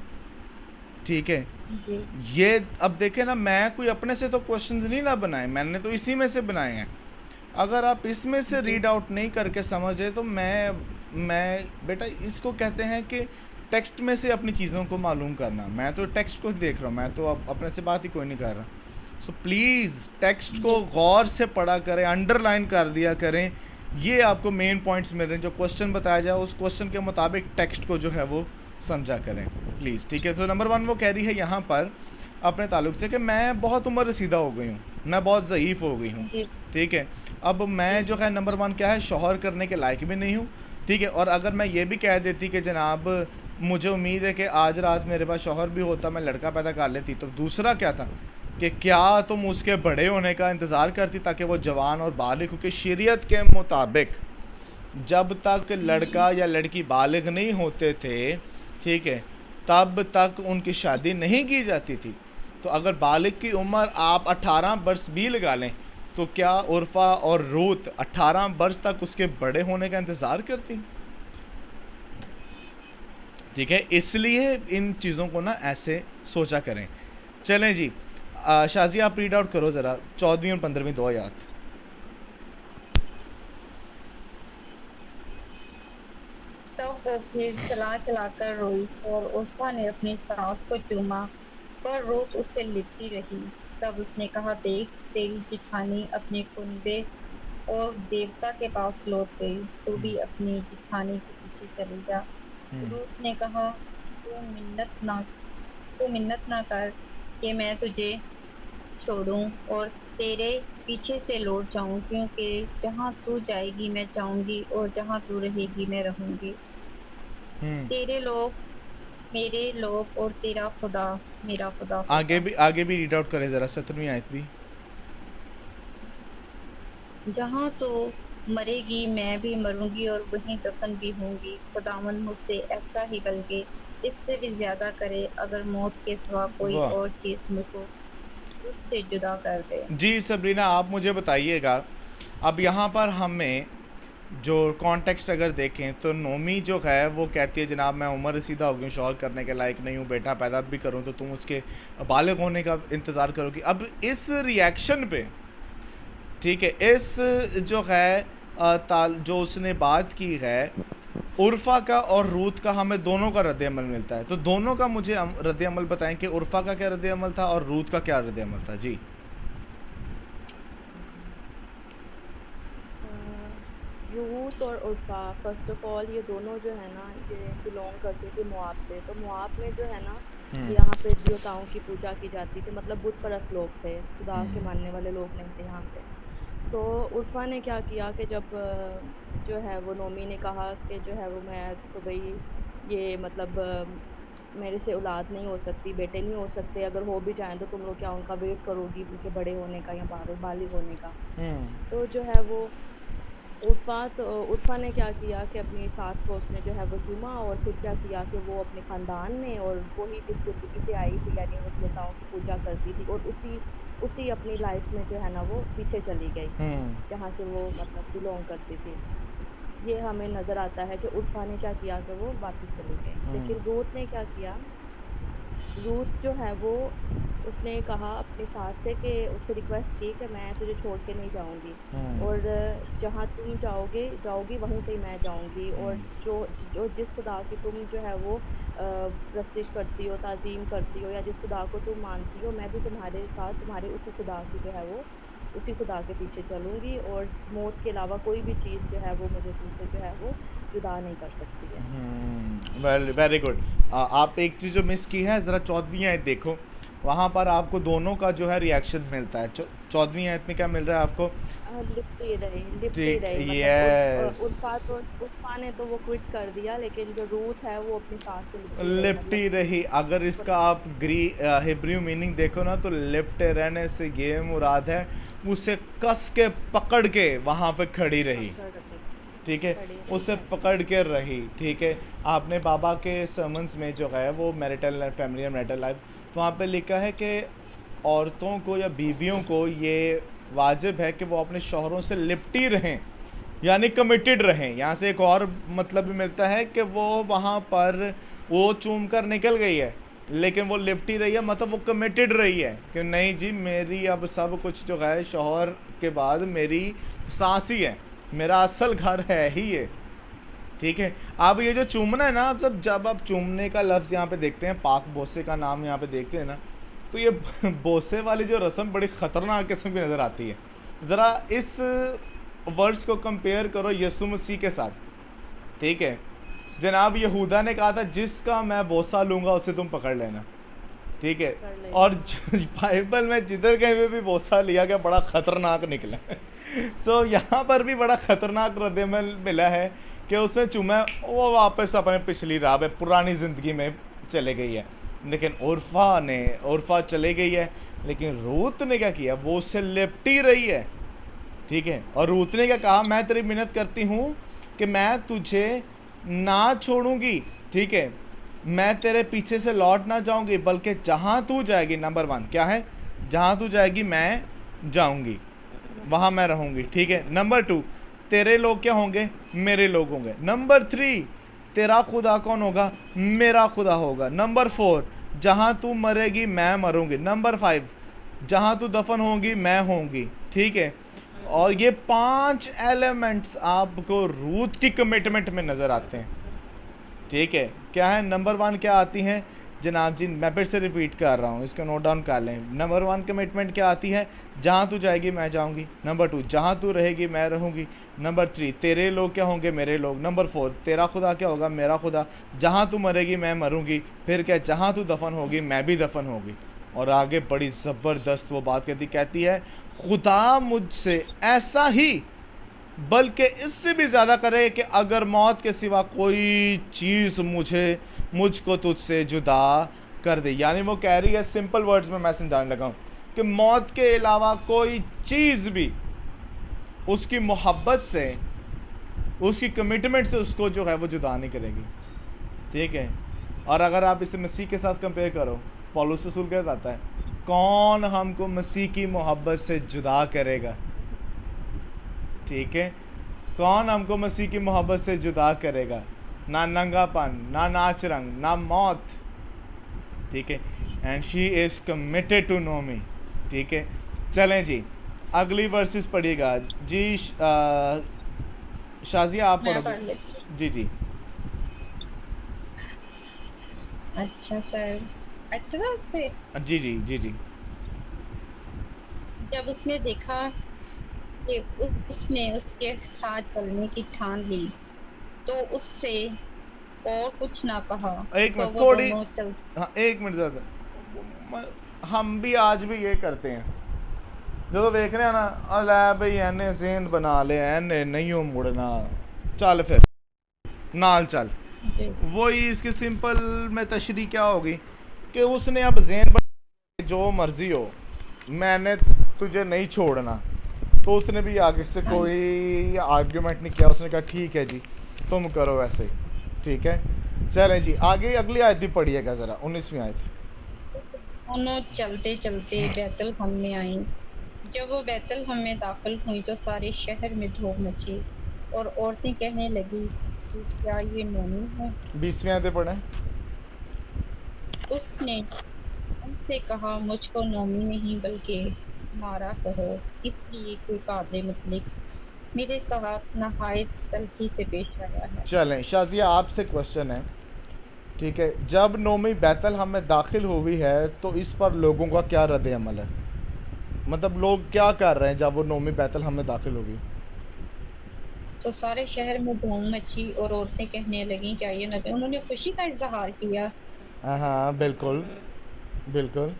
ठीक है, जी ये अब देखें ना, मैं कोई अपने से तो क्वेश्चंस नहीं ना बनाए, मैंने तो इसी में से बनाए हैं। अगर आप इसमें से जी रीड आउट नहीं करके समझे तो मैं बेटा, इसको कहते हैं कि टेक्स्ट में से अपनी चीज़ों को मालूम करना। मैं तो टेक्स्ट को देख रहा हूँ, मैं तो अब अपने से बात ही कोई नहीं कर रहा। सो प्लीज़ टेक्स्ट को गौर से पढ़ा करें, अंडरलाइन कर दिया करें, ये आपको मेन पॉइंट्स मिल रहे हैं। जो क्वेश्चन बताया जाए उस क्वेश्चन के मुताबिक टेक्स्ट को जो है वो समझा करें प्लीज़, ठीक है। तो नंबर 1 वो कह रही है यहाँ पर अपने ताल्लुक से कि मैं बहुत उम्र रसीदा हो गई हूँ, मैं बहुत ज़ईफ़ हो गई हूँ, जी ठीक है। अब मैं जो है नंबर 1 क्या है, शौहर करने के लायक भी नहीं हूँ, ठीक है। और अगर मैं ये भी कह देती कि जनाब मुझे उम्मीद है कि आज रात मेरे पास शौहर भी होता, मैं लड़का पैदा कर लेती, तो दूसरा क्या था कि क्या तुम उसके बड़े होने का इंतज़ार करती ताकि वो जवान और बालिग हो, कि शरीयत के मुताबिक जब तक लड़का या लड़की बालिग नहीं होते थे, ठीक है, तब तक उनकी शादी नहीं की जाती थी। तो अगर बालिग की उम्र आप 18 वर्ष भी लगा लें, तो क्या उर्फा और रूत 18 वर्ष तक उसके बड़े होने का इंतज़ार करती? ठीक है, इसलिए इन चीज़ों को ना ऐसे सोचा करें। चलें जी, शाज़िया आप रीड आउट करो ज़रा 14वीं और 15वीं 2 आयत। तब वो फिर चला चलाकर रोई और उर्फा ने अपनी सास को चूमा, पर रूत उससे लिपटी रही। तब उसने कहा, देख, तेरी जिठानी अपने कुनबे और देवता के पास लौट गई, तू भी अपनी जिठानी के पीछे चली जा। रूत ने कहा, तू मिन्नत ना कर कि मैं तुझे छोड़ूं और तेरे पीछे से लौट जाऊं, क्योंकि जहां तू जाएगी मैं जाऊंगी और जहां तू रहेगी मैं रहूंगी। तेरे लोग मेरे लोग और तेरा खुदा मेरा खुदा। आगे भी रीड आउट करें ज़रा 17वीं आयत भी। जहाँ तो मरेगी मैं भी मरूंगी और वहीं दफन भी होंगी। खुदावन मुझसे ऐसा ही बल्कि इससे भी ज्यादा करे, अगर मौत के सिवा कोई वाह। और चीज मुझको उससे जुदा कर दे। जी सबरीना, आप मुझे बताइएगा, अब यहाँ पर हमें जो कॉन्टेक्स्ट अगर देखें तो नोमी जो है वो कहती है, जनाब मैं उम्र रसीदा हो गई हूँ, शौहर करने के लायक नहीं हूँ, बेटा पैदा भी करूँ तो तुम उसके बालिग होने का इंतज़ार करोगी। अब इस रिएक्शन पे, ठीक है, इस जो है जो उसने बात की है उर्फा का और रूत का, हमें दोनों का रद्द अमल मिलता है। तो दोनों का मुझे रद्द अमल बताएं कि उर्फा का क्या रद्द अमल था और रूत का क्या रद्द अमल था। जी रूत और उर्फा, फर्स्ट ऑफ ऑल ये दोनों जो है ना, ये बिलोंग करती थी मोआब से। तो मोआब में जो है ना, यहाँ पे देवताओं की पूजा की जाती थी, मतलब बुत परस्त लोग थे, खुदा के मानने वाले लोग नहीं थे यहाँ पे। तो उर्फा ने क्या किया कि जब जो है वो नोमी ने कहा कि जो है वो मैं तो भाई ये मतलब मेरे से औलाद नहीं हो सकती, बेटे नहीं हो सकते, अगर हो भी जाएं तो तुम लोग क्या उनका वेट करोगी उनके बड़े होने का या बालिग होने का। तो जो है वो उर्फा ने क्या किया कि अपनी सास को उसने जो है वो चूमा, और फिर क्या किया कि वो अपने ख़ानदान में, और वही जिस ज़िंदगी से आई थी, यानी वो देवताओं की पूजा करती थी, और उसी अपनी लाइफ में जो है ना वो पीछे चली गई, जहाँ से वो मतलब बिलोंग करती थी। ये हमें नज़र आता है कि उर्फा ने क्या किया कि वो वापस चली गई। लेकिन रूत ने क्या किया, रूत जो है वो उसने कहा अपनी सास से कि उससे रिक्वेस्ट की कि मैं तुझे छोड़ के नहीं जाऊंगी, और जहाँ तुम जाओगी वहीं से ही मैं जाऊंगी, और जो जिस खुदा की तुम जो है वो प्रस्तिश करती हो, ताज़ीम करती हो, या जिस खुदा को तुम मानती हो, मैं भी तुम्हारे साथ तुम्हारे उसी खुदा की जो है वो उसी खुदा के पीछे चलूंगी, और मौत के अलावा कोई भी चीज़ जो है वो मुझे तुमसे जो है वो जुदा नहीं कर सकती है। Very good. आप एक चीज़ जो मिस की है, ज़रा 14वीं आयत देखो, वहाँ पर आपको दोनों का जो है रिएक्शन मिलता है। 14वीं आयत में क्या मिल रहा है आपको? लिपटी रही ठीक, मतलब यस, उर्फा ने तो वो क्विट कर दिया, लेकिन जो रूथ है वो अपनी सास से लिपटी मतलब रही। अगर इसका आप हिब्रू मीनिंग देखो ना, तो लिपटे रहने से ये मुराद है उसे कस के पकड़ के वहाँ पे खड़ी रही, ठीक है, उसे पकड़ के रही। ठीक है, आपने बाबा के सर्मन्स में जो है वो marital life, family and marital life, तो वहाँ पे लिखा है कि औरतों को या बीवियों को ये वाजिब है कि वो अपने शौहरों से लिपटी रहें, यानी कमिटेड रहें। यहाँ से एक और मतलब भी मिलता है कि वो वहाँ पर वो चूम कर निकल गई है, लेकिन वो लिपटी रही है, मतलब वो कमिटेड रही है कि नहीं जी, मेरी अब सब कुछ जो है शौहर के बाद मेरी सास ही है, मेरा असल घर है ही ये। ठीक है, अब ये जो चूमना है ना, मतलब जब आप चूमने का लफ्ज़ यहाँ पे देखते हैं, पाक बोसे का नाम यहाँ पे देखते हैं ना, तो ये बोसे वाली जो रस्म बड़ी ख़तरनाक किस्म की नज़र आती है। ज़रा इस वर्ड्स को कंपेयर करो यीशु मसीह के साथ। ठीक है, जनाब यहूदा ने कहा था जिसका मैं बोसा लूँगा उसे तुम पकड़ लेना। ठीक है, और बाइबल में जिधर कहीं पे भी बोसा लिया गया बड़ा ख़तरनाक निकला। सो यहाँ पर भी बड़ा ख़तरनाक रद्द-ए-अमल मिला है कि उसने चूमा, वो वापस अपने पिछली राह पे पुरानी ज़िंदगी में चले गई है। लेकिन उर्फा चले गई है, लेकिन रूत ने क्या किया, वो उससे लिपटी रही है। ठीक है, और रूत ने क्या कहा, मैं तेरी मिन्नत करती हूँ कि मैं तुझे ना छोड़ूंगी, ठीक है, मैं तेरे पीछे से लौट ना जाऊंगी, बल्कि जहाँ तू जाएगी, नंबर 1 क्या है, जहाँ तू जाएगी मैं जाऊंगी, वहाँ मैं रहूंगी, ठीक है। नंबर 2, तेरे लोग क्या होंगे, मेरे लोग होंगे। नंबर 3, तेरा खुदा कौन होगा, मेरा खुदा होगा। नंबर 4, जहाँ तू मरेगी मैं मरूंगी। नंबर 5, जहाँ तू दफन होगी मैं होंगी, ठीक है। और ये 5 एलिमेंट्स आपको रूथ की कमिटमेंट में नज़र आते हैं, ठीक है। क्या है, नंबर 1 क्या आती हैं जनाब जी, मैं फिर से रिपीट कर रहा हूँ, इसको नोट डाउन कर लें। नंबर 1 कमिटमेंट क्या आती है, जहाँ तू जाएगी मैं जाऊँगी। नंबर 2, जहाँ तू रहेगी मैं रहूँगी। नंबर 3, तेरे लोग क्या होंगे, मेरे लोग। नंबर 4, तेरा खुदा क्या होगा, मेरा खुदा। जहाँ तू मरेगी मैं मरूँगी। फिर क्या, जहाँ तू दफन होगी मैं भी दफन होगी। और आगे बड़ी ज़बरदस्त वो बात कहती है, खुदा मुझसे ऐसा ही बल्कि इससे भी ज़्यादा करे कि अगर मौत के सिवा कोई चीज़ मुझको तुझसे जुदा कर दे। यानी वो कह रही है, सिंपल वर्ड्स में मैं समझाने लगा हूँ, कि मौत के अलावा कोई चीज़ भी उसकी मोहब्बत से, उसकी कमिटमेंट से उसको जो है वो जुदा नहीं करेगी, ठीक है। और अगर आप इसे मसीह के साथ कंपेयर करो, पौलुस रसूल क्या कहता है, कौन हमको मसीह की मोहब्बत से जुदा करेगा, ठीक है। कौन हमको मसीह की मोहब्बत से जुदा करेगा, ना नंगापन, ना नाच रंग, ना मौत, ठीक है। And she is committed to Naomi, ठीक है। चलें जी, अगली वर्सेस पढ़िएगा जी। शाजिया आप मैं पढ़ो पढ़ लेती हूँ। जी जी। अच्छा सर, 18 से। जी जी जी जी। जब उसने देखा कि उसने उसके साथ चलने की ठान ली, तो उससे और कुछ ना कहा। एक तो मिनट वो थोड़ी, दोनों चल हाँ एक मिनट ज़्यादा, हम भी आज भी ये करते हैं, जो देख रहे हैं ना, अलै भाई एने जेन बना ले, एने नहीं हो मुड़ना, चल फिर नाल चल। जी। वही इसकी सिंपल में तशरी क्या होगी कि उसने अब जेन बना, जो मर्जी हो, मैंने तुझे नहीं छोड़ना। तो उसने भी आगे से हाँ, कोई आर्ग्यूमेंट नहीं किया, उसने कहा ठीक है जी, तुम करो वैसे ही, ठीक है। चलें जी आगे, अगली आयत भी पढ़िएगा ज़रा, 19वीं आयत। दोनों चलते चलते बैतलहम में आईं। जब वो बैतलहम में दाखिल हुई तो सारे शहर में धूम मची और औरतें कहने लगी कि क्या ये नोनी है। 20वीं आयत पढ़ें। उसने उनसे कहा, मुझको नोमी नहीं बल्कि मारा कहो, इसलिए कोई कादे मुतलिक मेरे साथ नहायत तलखी से पेश आया है। चलें शाजिया, आपसे क्वेश्चन है, ठीक है। जब नोमी बैतलहम में दाखिल हुई है तो इस पर लोगों का क्या रद्द अमल है, मतलब लोग क्या कर रहे हैं जब वो नोमी बैतलहम में दाखिल होगी। तो सारे शहर में धूम मची और औरतें कहने लगीं, क्या ये नबी। उन्होंने खुशी का इजहार किया हाँ बिल्कुल बिल्कुल,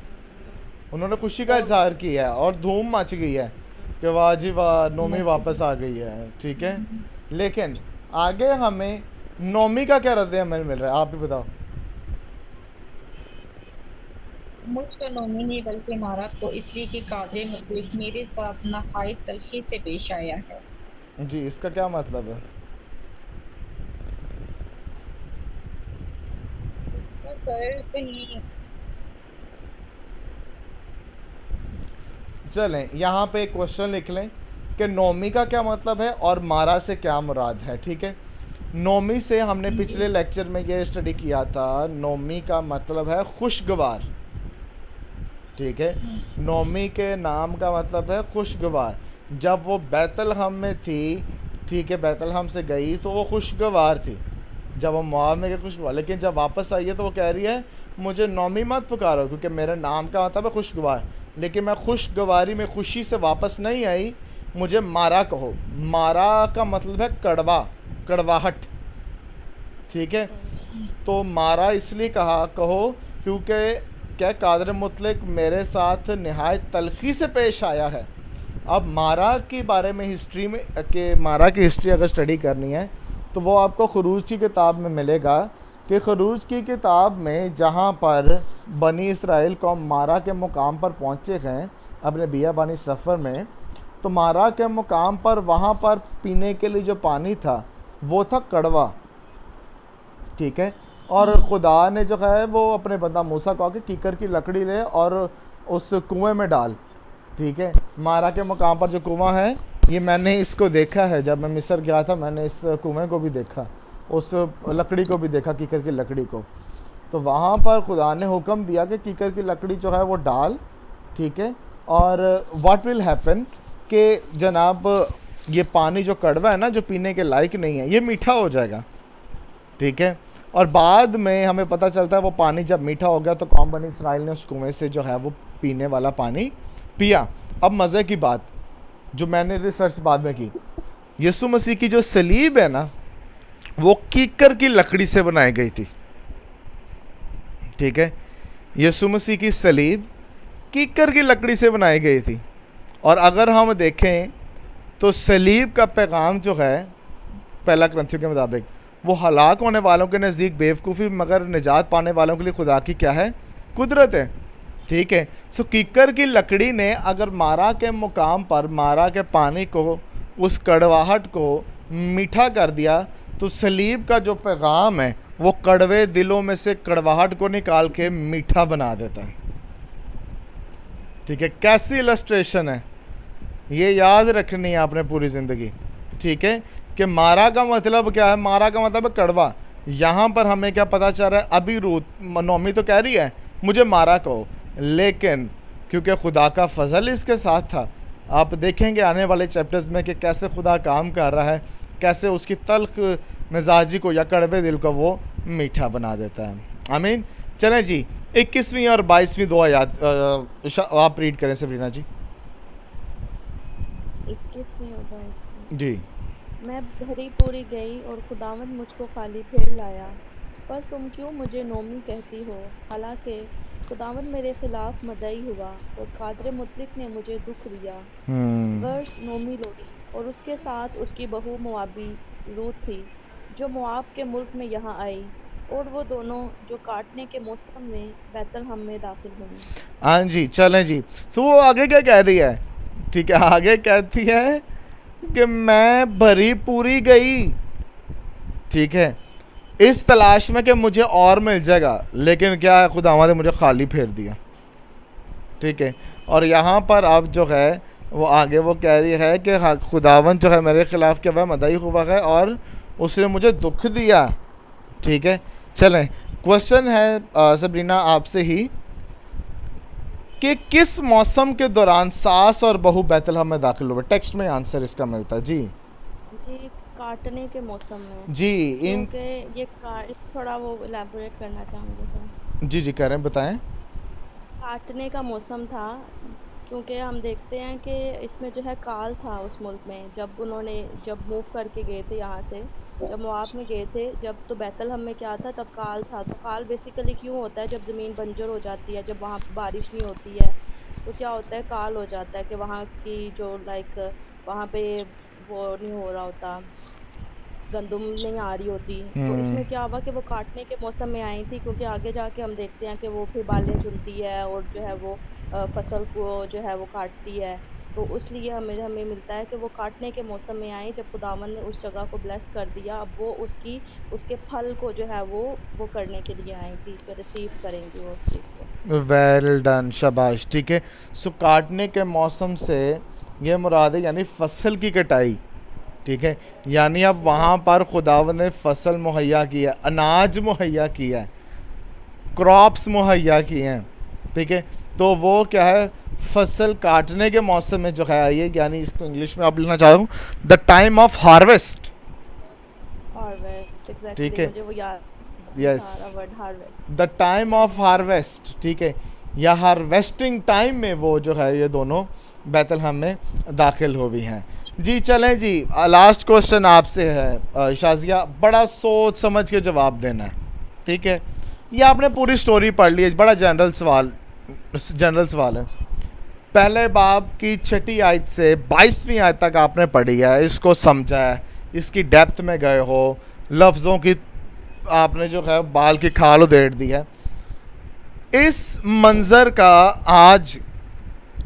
उन्होंने खुशी का और इजहार किया है और धूम मच गई है कि वाह जी वाह, नोमी मची। वापस आ गई है, ठीक है। लेकिन आगे हमें नोमी का क्या रद्द अमल मिल रहा है, आप ही बताओ। मुझको नोमी नहीं बल्कि मारा को, इसलिए कि कादे मुतलिक मेरे साथ नहायत तलखी से पेश आया है। जी इसका क्या मतलब है। इसका सर कहीं चलें यहाँ पे एक क्वेश्चन लिख लें कि नोमी का क्या मतलब है और मारा से क्या मुराद है, ठीक है। नोमी से हमने पिछले लेक्चर में ये स्टडी किया था, नोमी का मतलब है खुशगवार, ठीक है। नोमी के नाम का मतलब है खुशगवार। जब वो बैतलहम में थी, ठीक है, बैतलहम से गई तो वो खुशगवार थी, जब वो मोआब में गई खुशगवार, लेकिन जब वापस आई है तो वो कह रही है मुझे नोमी मत पुकारो, क्योंकि मेरे नाम का मतलब है खुशगवार, लेकिन मैं खुशगवारी में खुशी से वापस नहीं आई, मुझे मारा कहो। मारा का मतलब है कड़वा, कड़वाहट, ठीक है। तो मारा इसलिए कहा कहो क्योंकि क्या कादर मुतलक मेरे साथ नहायत तलखी से पेश आया है। अब मारा के बारे में हिस्ट्री में कि मारा की हिस्ट्री अगर स्टडी करनी है तो वो आपको खरूज की किताब में मिलेगा कि खरूज की किताब में जहाँ पर बनी इसराइल कौम मारा के मुकाम पर पहुँचे हैं अपने बियाबानी सफ़र में, तो मारा के मुकाम पर वहाँ पर पीने के लिए जो पानी था वो था कड़वा, ठीक है। और खुदा ने जो है वो अपने बंदा मूसा को आके कीकर की लकड़ी ले और उस कुएं में डाल, ठीक है। मारा के मकाम पर जो कुआं है, ये मैंने इसको देखा है, जब मैं मिस्र गया था मैंने इस कुएं को भी देखा, उस लकड़ी को भी देखा, कीकर की लकड़ी को। तो वहाँ पर खुदा ने हुक्म दिया कि कीकर की लकड़ी जो है वो डाल, ठीक है। और व्हाट विल हैपन कि जनाब ये पानी जो कड़वा है ना, जो पीने के लायक नहीं है, ये मीठा हो जाएगा, ठीक है। और बाद में हमें पता चलता है वो पानी जब मीठा हो गया तो कौम बनी इसराइल ने उस कुएं से जो है वो पीने वाला पानी पिया। अब मज़े की बात जो मैंने रिसर्च बाद में की, यीशु मसीह की जो सलीब है ना, वो कीकर की लकड़ी से बनाई गई थी, ठीक है। यीशु मसीह की सलीब कीकर की लकड़ी से बनाई गई थी। और अगर हम देखें तो सलीब का पैगाम जो है पहला ग्रंथियों के मुताबिक वो हलाक होने वालों के नज़दीक बेवकूफ़ी मगर निजात पाने वालों के लिए खुदा की क्या है, कुदरत है, ठीक है। सो कीकर की लकड़ी ने अगर मारा के मुकाम पर मारा के पानी को, उस कड़वाहट को मीठा कर दिया, तो सलीब का जो पैगाम है वो कड़वे दिलों में से कड़वाहट को निकाल के मीठा बना देता है, ठीक है। कैसी इलस्ट्रेशन है, ये याद रखनी है आपने पूरी ज़िंदगी, ठीक है। कि मारा का मतलब क्या है, मारा का मतलब है कड़वा। यहाँ पर हमें क्या पता चल रहा है, अभी रूत नोमी तो कह रही है मुझे मारा कहो, लेकिन क्योंकि खुदा का फजल इसके साथ था, आप देखेंगे आने वाले चैप्टर्स में कि कैसे खुदा काम कर रहा है, कैसे उसकी तल्ख मिजाजी को या कड़वे दिल को वो मीठा बना देता है। आमीन। चलें जी, 21वीं और 22वीं दुआ याद आप रीड करें सबरीना जी। 21वीं और 22वीं। जी। मैं भरी पूरी गई और खुदावंद मुझको खाली फेर लाया, पर तुम क्यों मुझे नोमी कहती हो? हालांकि खुदावंद मेरे खिलाफ मदई हुआ और कादर मुतलिक ने मुझे दुख दिया। वर्ष नोमी लोड़ी और उसके साथ उसकी बहू मुआबी रूत थी, जो मुआब के मुल्क में यहाँ आई, और वो दोनों जो काटने के मौसम में बैतलहम में दाखिल हुई। हाँ जी, चलें जी। सो वो आगे क्या कह रही है, ठीक है। आगे कहती है कि मैं भरी पूरी गई, ठीक है, इस तलाश में कि मुझे और मिल जाएगा, लेकिन क्या है, खुदावंद ने मुझे खाली फेर दिया, ठीक है। और यहाँ पर अब जो है वो आगे वो कह रही है कि खुदावंद जो है मेरे खिलाफ क्या हुआ, मदई हुआ है और उसने मुझे दुख दिया, ठीक है। चलें, क्वेश्चन है सबरीना आपसे ही कि किस मौसम के दौरान सास और बहू बैतलहम में दाखिल हुए? टेक्स्ट में आंसर इसका मिलता है जी। जी, काटने के मौसम में। जी, इन क्योंकि ये थोड़ा वो इलेबोरेट करना चाहूँगी सर। जी जी करें, बताएं। काटने का मौसम था, क्योंकि हम देखते हैं कि इसमें जो है काल था उस मुल्क में, जब मूव करके गए थे यहाँ से, जब मोआब में गए थे, जब तो बैतलहम में क्या था, तब काल था। तो काल बेसिकली क्यों होता है, जब ज़मीन बंजर हो जाती है, जब वहाँ बारिश नहीं होती है, तो क्या होता है, काल हो जाता है कि वहाँ की जो वहाँ पे वो नहीं हो रहा होता, गंदुम नहीं आ रही होती। तो इसमें क्या हुआ कि वो काटने के मौसम में आई थी, क्योंकि आगे जाके हम देखते हैं कि वो फिर बालें चुनती है और जो है वो फसल को जो है वो काटती है। तो इसलिए हमें मिलता है कि वो काटने के मौसम में आई, जब खुदावंद ने उस जगह को ब्लेस कर दिया। अब वो उसके फल को जो है वो करने के लिए आई थी, कि रिसीव करेंगी वो उस चीज़ को। वेल डन, शाबाश, ठीक है। सो काटने के मौसम से ये मुराद है यानी फसल की कटाई, ठीक है। यानी अब वहाँ पर खुदावंद ने फसल मुहैया की है, अनाज मुहैया किया है, क्रॉप्स मुहैया किए हैं, ठीक है। तो वो क्या है, फसल काटने के मौसम में जो है ये, यानी इसको इंग्लिश में आप लेना चाहता हूँ, द टाइम ऑफ हार्वेस्ट, ठीक है। मुझे वो याद, यस, सारा word harvest, the time of harvest, ठीक है, या हार्वेस्टिंग टाइम में वो जो है ये दोनों बैतलहम में दाखिल हो भी हैं। जी चलें जी, लास्ट क्वेश्चन आपसे है शाजिया, बड़ा सोच समझ के जवाब देना है, ठीक है। ये आपने पूरी स्टोरी पढ़ ली है, बड़ा जनरल सवाल है। पहले बाब की 6ठी आयत से 22वीं आयत तक आपने पढ़ी है, इसको समझा है, इसकी डेप्थ में गए हो, लफ्ज़ों की आपने जो है बाल की खाल उधेड़ दी है। इस मंज़र का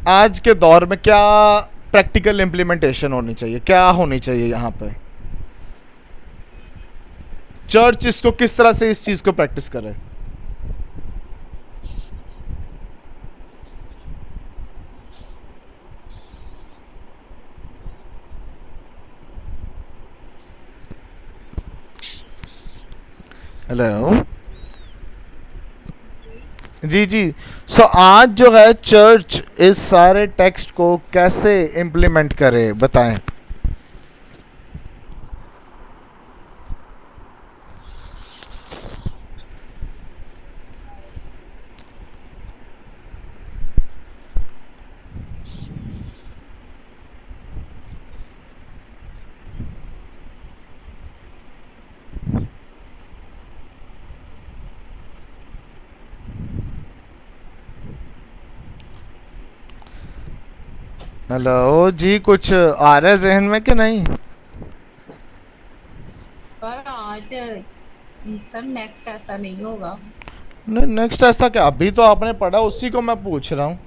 आज के दौर में क्या प्रैक्टिकल इम्प्लीमेंटेशन होनी चाहिए, क्या होनी चाहिए यहाँ पे? चर्च इसको किस तरह से इस चीज को प्रैक्टिस करे? हेलो जी जी। सो आज जो है चर्च इस सारे टेक्स्ट को कैसे इम्प्लीमेंट करे, बताएं। हेलो जी, कुछ आ रहा है जहन में कि नहीं? पर आज सर नेक्स्ट ऐसा नहीं होगा। नहीं, नेक्स्ट ऐसा क्या? अभी तो आपने पढ़ा, उसी को मैं पूछ रहा हूँ।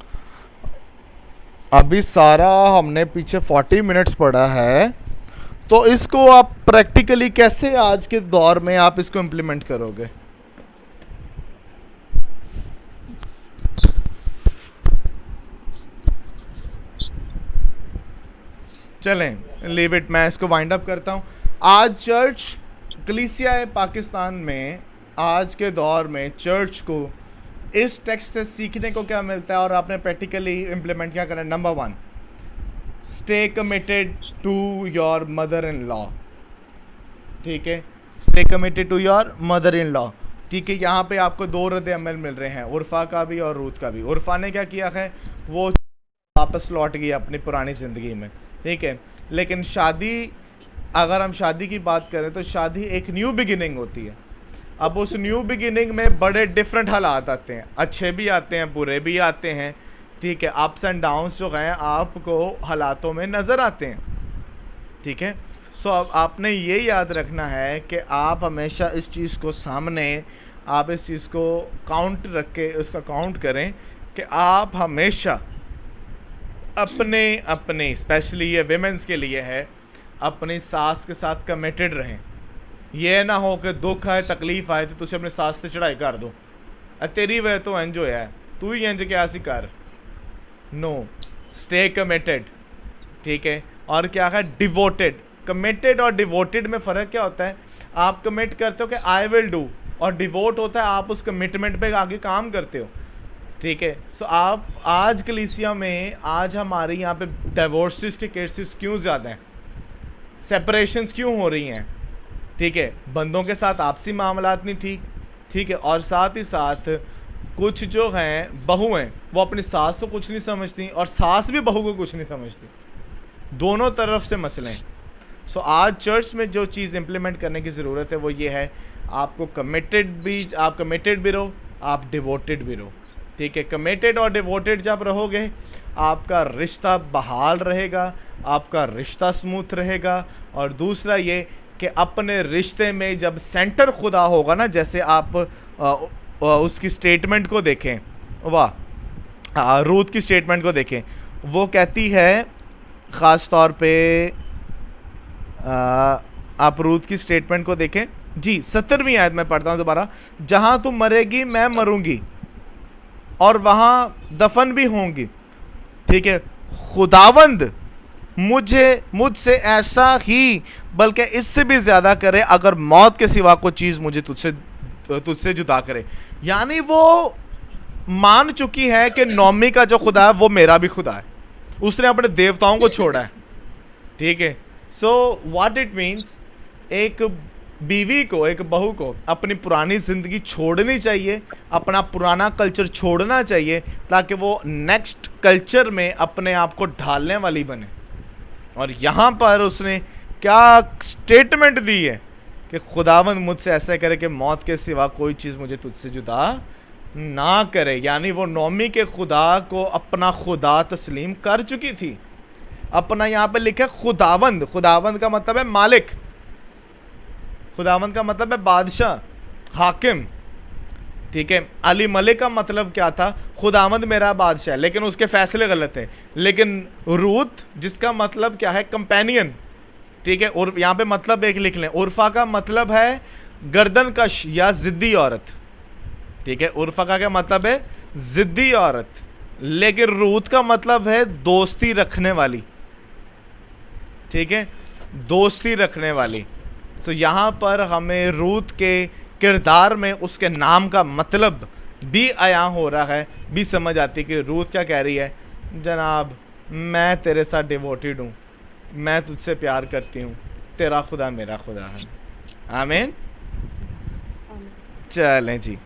अभी सारा हमने पीछे 40 मिनट्स पढ़ा है, तो इसको आप प्रैक्टिकली कैसे आज के दौर में आप इसको इम्प्लीमेंट करोगे? चलें, लीव इट, मैं इसको वाइंड अप करता हूँ। आज चर्च कलीसिया पाकिस्तान में आज के दौर में चर्च को इस टेक्स्ट से सीखने को क्या मिलता है और आपने प्रैक्टिकली इम्प्लीमेंट क्या करना है? Number 1, stay committed to your mother in law. ठीक है, stay committed to your mother in law. ठीक है, यहाँ पे आपको 2 रद्द अमल मिल रहे हैं, उर्फा का भी और रूथ का भी। उर्फा ने क्या किया है, वो वापस लौट गई अपनी पुरानी ज़िंदगी में। ठीक है, लेकिन शादी, अगर हम शादी की बात करें तो शादी एक न्यू बिगिनिंग होती है। अब उस न्यू बिगिनिंग में बड़े डिफरेंट हालात आते हैं, अच्छे भी आते हैं, बुरे भी आते हैं। ठीक है, अप्स एंड डाउन्स जो हैं आपको हालातों में नज़र आते हैं। ठीक है, सो अब आपने ये याद रखना है कि आप हमेशा इस चीज़ को सामने, आप इस चीज़ को काउंट रख के उसका काउंट करें कि आप हमेशा अपने स्पेशली ये विमेंस के लिए है, अपनी सास के साथ कमिटेड रहें। ये ना हो कि दुख आए, तकलीफ आए तो तुझे अपने सास से चढ़ाई कर दो, तेरी वजह तो इंज होया है, तू ही इंज क्या सी कर। No, stay committed. ठीक है, और क्या है, डिवोटेड। कमिटेड और डिवोटेड में फ़र्क क्या होता है? आप कमिट करते हो कि आई विल डू, और डिवोट होता है आप उस कमिटमेंट पे आगे काम करते हो। ठीक है, सो आप आज कलीसिया में, आज हमारे यहाँ पे डिवोर्सेस के केसेस क्यों ज़्यादा हैं, सेपरेशंस क्यों हो रही हैं? ठीक है, बंदों के साथ आपसी मामलात नहीं ठीक। ठीक है, और साथ ही साथ कुछ जो हैं बहू हैं, वो अपनी सास को कुछ नहीं समझती और सास भी बहू को कुछ नहीं समझती। दोनों तरफ से मसले हैं। सो आज चर्च में जो चीज़ इम्प्लीमेंट करने की ज़रूरत है वो ये है, आपको कमिटेड भी रहो, आप डिवोटेड भी रहो। ठीक है, कमिटेड और डिवोटेड जब रहोगे आपका रिश्ता बहाल रहेगा, आपका रिश्ता स्मूथ रहेगा। और दूसरा ये कि अपने रिश्ते में जब सेंटर खुदा होगा ना, जैसे आप उसकी स्टेटमेंट को देखें, वाह, रूथ की स्टेटमेंट को देखें, वो कहती है ख़ास तौर पे, आप रूथ की स्टेटमेंट को देखें जी, 17वीं आयत में पढ़ता हूँ दोबारा, जहाँ तुम मरेगी मैं मरूंगी और वहाँ दफन भी होंगी। ठीक है, खुदावंद मुझसे ऐसा ही बल्कि इससे भी ज़्यादा करे अगर मौत के सिवा कोई चीज़ मुझे तुझसे जुदा करे। यानी वो मान चुकी है कि नौमी का जो खुदा है वो मेरा भी खुदा है, उसने अपने देवताओं को छोड़ा है। ठीक है, सो व्हाट इट मीन्स, एक बीवी को, एक बहू को अपनी पुरानी ज़िंदगी छोड़नी चाहिए, अपना पुराना कल्चर छोड़ना चाहिए, ताकि वो नेक्स्ट कल्चर में अपने आप को ढालने वाली बने। और यहाँ पर उसने क्या स्टेटमेंट दी है कि खुदावंद मुझसे ऐसा करे कि मौत के सिवा कोई चीज़ मुझे तुझसे जुदा ना करे। यानी वो नौमी के खुदा को अपना खुदा तस्लीम कर चुकी थी। अपना यहाँ पे लिखा खुदावंद, खुदावंद का मतलब है मालिक, खुदावंद का मतलब है बादशाह, हाकिम। ठीक है, अली मलिक का मतलब क्या था, खुदावंद मेरा बादशाह है, लेकिन उसके फैसले गलत हैं। लेकिन रूथ जिसका मतलब क्या है, कंपेनियन। ठीक है, और यहाँ पे मतलब एक लिख लें, उर्फा का मतलब है गर्दनकश या ज़िद्दी औरत, ठीक है। उर्फा का क्या मतलब है? ज़िद्दी औरत। लेकिन रूथ का मतलब है दोस्ती रखने वाली, ठीक है, दोस्ती रखने वाली। तो यहाँ पर हमें रूथ के किरदार में उसके नाम का मतलब भी आया हो रहा है, भी समझ आती कि रूथ क्या कह रही है, जनाब मैं तेरे साथ डिवोटेड हूँ, मैं तुझसे प्यार करती हूँ, तेरा खुदा मेरा खुदा है। आमीन। आमीन। चलें जी।